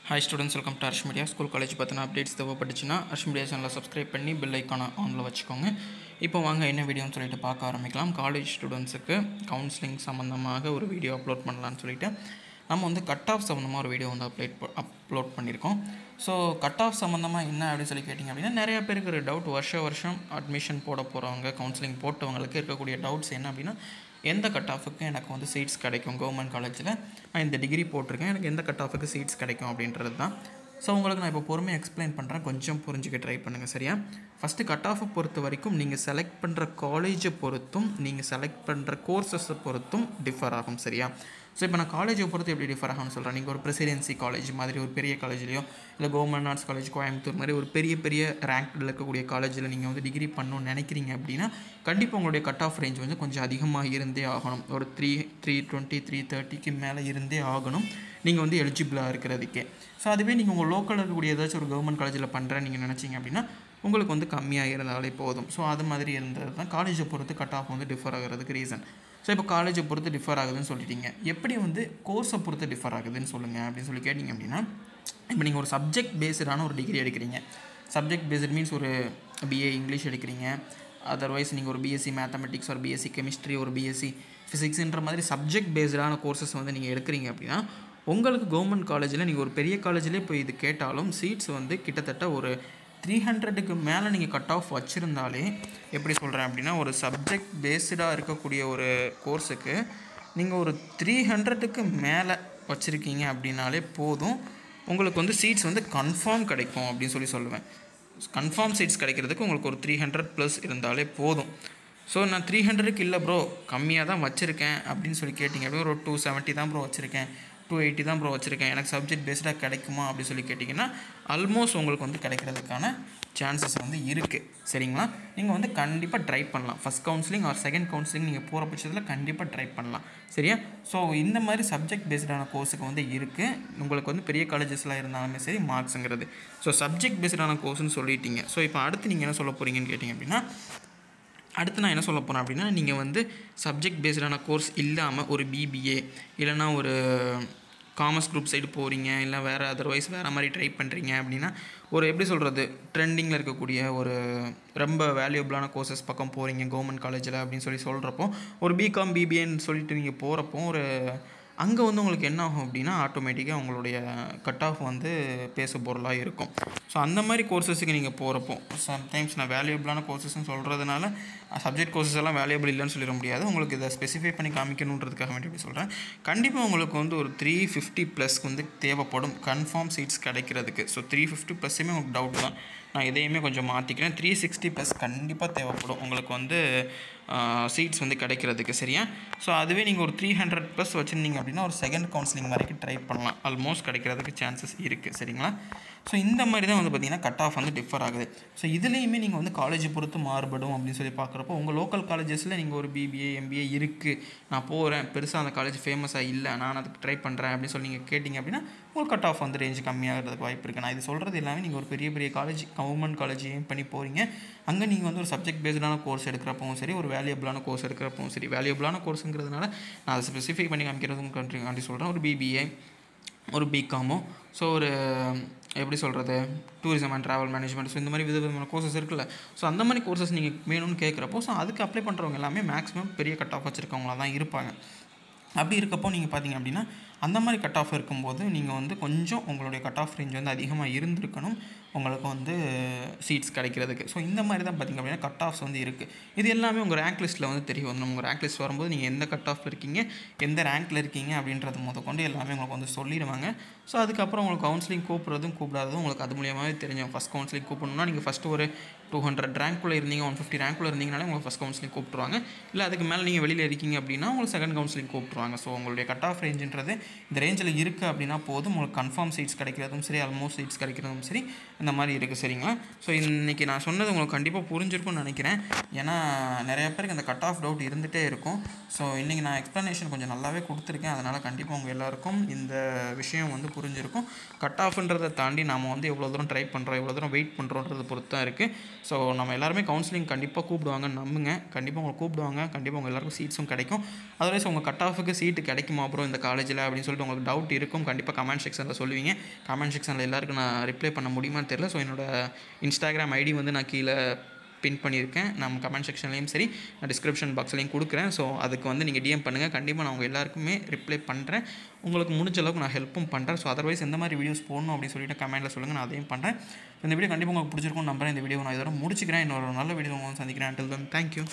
Hi students, welcome to Arsh Media. School college பத்தின updates தேவைப்பட்டுச்சுன்னா Arsh Media சேனலை subscribe பண்ணி பெல் ஐக்கானை ஆனில் வச்சுக்கோங்க. இப்போ வாங்க என்ன வீடியோன்னு சொல்லிட்டு பார்க்க ஆரம்பிக்கலாம். காலேஜ் ஸ்டூடெண்ட்ஸுக்கு கவுன்சிலிங் சம்மந்தமாக ஒரு வீடியோ அப்லோட் பண்ணலான்னு சொல்லிட்டு நம்ம வந்து கட் ஆஃப் சம்மந்தமாக ஒரு வீடியோ வந்து அப்லோட் பண்ணியிருக்கோம். ஸோ கட் ஆஃப் சம்மந்தமாக என்ன அப்படின்னு சொல்லி கேட்டிங்க அப்படின்னா நிறையா பேருக்கு ஒரு டவுட், வருஷம் அட்மிஷன் போட போகிறவங்க, கவுன்சிலிங் போட்டவங்களுக்கு இருக்கக்கூடிய டவுட்ஸ் என்ன அப்படின்னா, எந்த கட் ஆஃபுக்கு எனக்கு வந்து சீட்ஸ் கிடைக்கும், கவர்மெண்ட் காலேஜில் நான் இந்த டிகிரி போட்டிருக்கேன், எனக்கு எந்த கட் ஆஃபுக்கு சீட்ஸ் கிடைக்கும் அப்படின்றது தான். ஸோ உங்களுக்கு நான் இப்போ பொறுமையாக எக்ஸ்பிளைன் பண்ணுறேன், கொஞ்சம் புரிஞ்சுக்க ட்ரை பண்ணுங்கள் சரியா. ஃபஸ்ட்டு கட் ஆஃபை பொறுத்த வரைக்கும் நீங்கள் செலக்ட் பண்ணுற காலேஜை பொறுத்தும் நீங்கள் செலக்ட் பண்ணுற கோர்சஸை பொறுத்தும் டிஃபர் ஆகும் சரியா. ஸோ இப்போ நான் காலேஜை பொறுத்து எப்படி டிஃபர் ஆகும்னு சொல்கிறேன். நீங்கள் ஒரு பிரசிடென்சி காலேஜ் மாதிரி ஒரு பெரிய காலேஜ்லையோ இல்லை கவர்மெண்ட் ஆர்ட்ஸ் காலேஜ் கோயம்புத்தூர் மாதிரி ஒரு பெரிய ரேங்க்டில் இருக்கக்கூடிய காலேஜில் நீங்கள் வந்து டிகிரி பண்ணணும்னு நினைக்கிறீங்க அப்படின்னா கண்டிப்பாக உங்களுடைய கட் ஆஃப் ரேஞ்ச் வந்து கொஞ்சம் அதிகமாக இருந்தே ஆகணும். ஒரு 320 330க்கு மேலே இருந்தே ஆகணும் நீங்கள் வந்து எலிஜிபிளாக இருக்கிறதுக்கே. ஸோ அதுவே நீங்கள் உங்கள் லோக்கலில் இருக்கக்கூடிய ஏதாச்சும் ஒரு கவர்மெண்ட் காலேஜில் பண்ணுறேன்னு நீங்கள் நினச்சிங்க அப்படின்னா உங்களுக்கு வந்து கம்மியாக இருந்தாலே போதும். ஸோ அது மாதிரி இருந்தது தான் காலேஜை பொறுத்து கட் ஆஃப் வந்து டிஃபர் ஆகிறதுக்கு ரீசன். ஸோ இப்போ காலேஜை பொறுத்து டிஃபர் ஆகுதுன்னு சொல்லிட்டீங்க, எப்படி வந்து கோர்ஸை பொறுத்து டிஃபர் ஆகுதுன்னு சொல்லுங்கள் அப்படின்னு சொல்லி கேட்டிங்க அப்படின்னா, இப்போ நீங்கள் ஒரு சப்ஜெக்ட் பேஸ்டான ஒரு டிகிரி எடுக்கிறீங்க. சப்ஜெக்ட் பேஸ்ட் மீன்ஸ் ஒரு பிஏ இங்கிலீஷ் எடுக்கிறீங்க, அதர்வைஸ் நீங்கள் ஒரு பிஎஸ்சி மேத்தமெட்டிக்ஸ், ஒரு பிஎஸ்சி கெமிஸ்ட்ரி, ஒரு பிஎஸ்சி ஃபிசிக்ஸ்ன்ற மாதிரி சப்ஜெக்ட் பேஸ்டான கோர்சஸ் வந்து நீங்கள் எடுக்கிறீங்க அப்படின்னா உங்களுக்கு கவர்மெண்ட் காலேஜில் நீங்கள் ஒரு பெரிய காலேஜ்லேயே போய் இது கேட்டாலும் சீட்ஸ் வந்து கிட்டத்தட்ட ஒரு 300க்கு மேலே நீங்கள் கட் ஆஃப் வச்சுருந்தாலே, எப்படி சொல்கிறேன் அப்படின்னா, ஒரு சப்ஜெக்ட் பேஸ்டாக இருக்கக்கூடிய ஒரு கோர்ஸுக்கு நீங்கள் ஒரு 300க்கு மேலே வச்சுருக்கீங்க அப்படின்னாலே போதும், உங்களுக்கு வந்து சீட்ஸ் வந்து கன்ஃபார்ம் கிடைக்கும் அப்படின்னு சொல்லுவேன். கன்ஃபார்ம் சீட்ஸ் கிடைக்கிறதுக்கு உங்களுக்கு ஒரு 300+ இருந்தாலே போதும். ஸோ நான் 300க்கு இல்லை ப்ரோ, கம்மியாக தான் வச்சுருக்கேன் அப்படின்னு சொல்லி கேட்டிங்க அப்படின்னா, ஒரு 270 தான் ப்ரோ வச்சுருக்கேன், 280 தான் ப்ரோ வச்சுருக்கேன், எனக்கு சப்ஜெக்ட் பேஸ்டாக கிடைக்குமா அப்படின்னு சொல்லி கேட்டிங்கன்னா ஆல்மோஸ்ட் உங்களுக்கு வந்து கிடைக்கிறதுக்கான சான்சஸ் வந்து இருக்குது சரிங்களா. நீங்கள் வந்து கண்டிப்பாக ட்ரை பண்ணலாம். First counselling R second counselling நீங்கள் போகிற பட்சத்தில் கண்டிப்பாக ட்ரை பண்ணலாம் சரியா. ஸோ இந்த மாதிரி சப்ஜெக்ட் பேஸ்டான கோர்ஸுக்கு வந்து இருக்குது. உங்களுக்கு வந்து பெரிய காலேஜஸ்லாம் இருந்தாலுமே சரி மார்க்ஸுங்கிறது. ஸோ சப்ஜெக்ட் பேஸ்டான கோர்ஸ்னு சொல்லிட்டீங்க. ஸோ இப்போ அடுத்து நீங்கள் என்ன சொல்ல போகிறீங்கன்னு கேட்டிங்க அப்படின்னா, அடுத்து நான் என்ன சொல்ல போகிறேன் அப்படின்னா, நீங்கள் வந்து சப்ஜெக்ட் பேஸ்டான கோர்ஸ் இல்லாமல் ஒரு பிபிஏ இல்லைனா ஒரு காமர்ஸ் குரூப் சைடு போகிறீங்க, இல்லை வேறு அதர்வைஸ் வேறு மாதிரி ட்ரை பண்ணுறீங்க அப்படின்னா, ஒரு எப்படி சொல்கிறது, ட்ரெண்டிங்கில் இருக்கக்கூடிய ஒரு ரொம்ப வேல்யூபிளான கோர்சஸ் பக்கம் போகிறீங்க கவர்மெண்ட் காலேஜில் அப்படின்னு சொல்கிறப்போ, ஒரு பிகாம் பிபிஏன்னு சொல்லிட்டு நீங்கள் போகிறப்போ ஒரு அங்கே வந்து உங்களுக்கு என்ன ஆகும் அப்படின்னா ஆட்டோமேட்டிக்காக உங்களுடைய கட் ஆஃப் வந்து பேச பொருளாக இருக்கும். ஸோ அந்த மாதிரி கோர்சஸுக்கு நீங்கள் போகிறப்போ சம்டைம்ஸ் நான் வேல்யூபிளான கோர்சஸ்ன்னு சொல்கிறதுனால சப்ஜெக்ட் கோர்சஸ் எல்லாம் வேல்யூபிள் இல்லைன்னு சொல்லிட முடியாது. உங்களுக்கு இதை ஸ்பெசிஃபை பண்ணி காமிக்கணுன்றதுக்காக வேண்டி எப்படி சொல்கிறேன், கண்டிப்பாக உங்களுக்கு வந்து ஒரு 350+ வந்து தேவைப்படும் கன்ஃபார்ம் சீட்ஸ் கிடைக்கிறதுக்கு. ஸோ 350+மே உங்களுக்கு டவுட் தான், நான் இதையுமே கொஞ்சம் மாற்றிக்கிறேன். 360+ கண்டிப்பாக தேவைப்படும் உங்களுக்கு வந்து சீட்ஸ் வந்து கிடைக்கிறதுக்கு சரியா. ஸோ அதுவே நீங்கள் ஒரு 300+ வச்சுருந்தீங்க அப்படின்னா ஒரு செகண்ட் கவுன்சிலிங் வரைக்கும் ட்ரை பண்ணலாம், ஆல்மோஸ்ட் கிடைக்கிறதுக்கு சான்சஸ் இருக்குது சரிங்களா. ஸோ இந்த மாதிரி தான் வந்து பார்த்திங்கன்னா கட் ஆஃப் வந்து டிஃபர் ஆகுது. ஸோ இதுலேயுமே நீங்கள் வந்து காலேஜை பொறுத்து மாறுபடும் அப்படின்னு சொல்லி பார்க்குறப்போ, உங்கள் லோக்கல் காலேஜஸில் நீங்கள் ஒரு பிபிஏ எம்பிஏ இருக்குது, நான் போகிறேன், பெருசாக அந்த காலேஜ் ஃபேமஸாக இல்லை, நான் அதுக்கு ட்ரை பண்ணுறேன் அப்படின்னு சொல்லி நீங்கள் கேட்டிங்க அப்படின்னா உங்களுக்கு கட் ஆஃப் வந்து ரேஞ்ச் கம்மியாகிறதுக்கு வாய்ப்பு இருக்குது. நான் இது சொல்கிறது எல்லாமே நீங்கள் ஒரு பெரிய காலேஜ் கவர்மெண்ட் காலேஜ் எய்ம் பண்ணி போகிறீங்க, அங்கே நீங்கள் வந்து ஒரு சப்ஜெக்ட் பேஸ்டான கோர்ஸ் எடுக்கிறப்பவும் சரி, ஒரு வேல்யூபிளான கோர்ஸ் எடுக்கிறப்பவும் சரி, வேல்யூபிளான கோர்ஸுங்கிறதுனால நான் அதை ஸ்பெசிஃபை பண்ணி காமிக்கிறதுக்கு காண்டி சொல்கிறேன். ஒரு பிபிஏ, ஒரு பிகாமோ, ஸோ ஒரு எப்படி சொல்கிறது, tourism and travel management, so இந்த மாதிரி விதமான கோர்சஸ் இருக்குல்ல. ஸோ அந்த மாதிரி கோர்சஸ் நீங்கள் வேணும்னு கேட்குறப்போ ஸோ அதுக்கு அப்ளை பண்ணுறவங்க எல்லாமே மேக்ஸிமம் பெரிய கட் ஆஃப் வச்சுருக்கவங்களாக தான் இருப்பாங்க. அப்படி இருக்கப்போ நீங்கள் பார்த்தீங்க அப்படின்னா அந்த மாதிரி கட் ஆஃப் இருக்கும்போது நீங்கள் வந்து கொஞ்சம் உங்களுடைய கட் ஆஃப் ரேஞ்ச் வந்து அதிகமாக இருந்திருக்கணும் உங்களுக்கு வந்து சீட்ஸ் கிடைக்கிறதுக்கு. ஸோ இந்த மாதிரி தான் பார்த்திங்க அப்படின்னா கட் ஆஃப்ஸ் வந்து இருக்குது. இது எல்லாமே உங்கள் ரேங்க் லிஸ்ட்டில் வந்து தெரிய வந்து உங்கள் ரேங்க் லிஸ்ட் வரும்போது நீங்கள் எந்த கட் ஆஃப் இருக்கீங்க, எந்த ரேங்க்கில் இருக்கீங்க அப்படின்றது முதற்கொண்டு எல்லாமே உங்களுக்கு வந்து சொல்லிடுவாங்க. ஸோ அதுக்கப்புறம் உங்களுக்கு கவுன்சிலிங் கூப்பிடாததும் உங்களுக்கு அது மூலியமாகவே தெரிஞ்சோம். ஃபஸ்ட் கவுன்சிலிங் கூப்பிடணும்னா நீங்கள் ஃபஸ்ட்டு ஒரு 200 ரேங்க்குள்ளே இருந்தீங்க, 150 ரேங்க்குள்ளே இருந்தீங்கனாலே உங்களுக்கு ஃபஸ்ட் கவுன்சிலிங் கூப்பிட்ருவாங்க. இல்லை அதுக்கு மேலே நீங்கள் வெளியில் இருக்கீங்க அப்படின்னா உங்களுக்கு செகண்ட் கவுன்சிலிங் கூப்பிட்ருவாங்க. ஸோ உங்களுடைய கட் ஆஃப் ரேஞ்சுன்றது இந்த ரேஞ்சில் இருக்குது அப்படின்னா போதும், உங்களுக்கு கன்ஃபார்ம் சீட்ஸ் கிடைக்கிறதும் சரி, ஆல்மோஸ்ட் சீட்ஸ் கிடைக்கிறதும் சரி, இந்த மாதிரி இருக்குது சரிங்களா. ஸோ இன்றைக்கி நான் சொன்னது உங்களுக்கு கண்டிப்பாக புரிஞ்சிருக்கும்னு நினைக்கிறேன். ஏன்னா நிறைய பேருக்கு அந்த கட் ஆஃப் டவுட் இருந்துகிட்டே இருக்கும். ஸோ இன்றைக்கி நான் எக்ஸ்ப்ளனேஷன் கொஞ்சம் நல்லாவே கொடுத்துருக்கேன், அதனால் கண்டிப்பாக உங்கள் எல்லாருக்கும் இந்த விஷயம் வந்து புரிஞ்சிருக்கும். கட் ஆஃப்ன்றதை தாண்டி நம்ம வந்து எவ்வளோ தூரம் ட்ரை பண்ணுறோம், எவ்வளோ தூரம் வெயிட் பண்ணுறோன்றதை பொறுத்து தான் இருக்குது. ஸோ நம்ம எல்லாருமே கவுன்சிலிங் கண்டிப்பாக கூப்பிடுவாங்கன்னு நம்புங்க, கண்டிப்பாக உங்களை கூப்பிடுவாங்க, கண்டிப்பாக உங்கள் எல்லாருக்கும் சீட்ஸும் கிடைக்கும். அதர்வைஸ் உங்கள் கட் ஆஃபுக்கு சீட்டு கிடைக்குமா அப்புறம் இந்த காலேஜில் அப்படின்னு அப்படின்னு சொல்லிட்டு உங்களுக்கு டவுட் இருக்கும். கண்டிப்பாக கமெண்ட் செக்ஷனில் சொல்லுவீங்க. கமெண்ட் செக்ஷனில் எல்லாருக்கும் நான் ரிப்ளை பண்ண முடியுமான்னு தெரியல. ஸோ என்னோடய இன்ஸ்டாகிராம் ஐடி வந்து நான் கீழே பின் பண்ணியிருக்கேன். நம்ம கமெண்ட் செக்ஷன்லேயும் சரி, நான் டிஸ்கிரிப்ஷன் பாக்ஸ்லேயும் கொடுக்குறேன். ஸோ அதுக்கு வந்து நீங்கள் டிஎம் பண்ணுங்கள். கண்டிப்பாக நான் உங்கள் எல்லாருக்குமே ரிப்ளை பண்ணுறேன். உங்களுக்கு முடிஞ்ச அளவுக்கு நான் ஹெல்ப்பும் பண்ணுறேன். ஸோ அதர்வைஸ் எந்த மாதிரி வீடியோஸ் போடணும் அப்படின்னு சொல்லிட்டு கமெண்ட்டில் சொல்லுங்கள், நான் அதையும் பண்ணுறேன். இந்த வீடியோ கண்டிப்பாக உங்களுக்கு பிடிச்சிருக்கும் நம்புறேன். இந்த வீடியோ நான் இதோட முடிச்சுக்கிறேன். இன்னொரு நல்ல வீடியோ உங்களுக்கு சந்திக்கிறேன். Until then, thank you.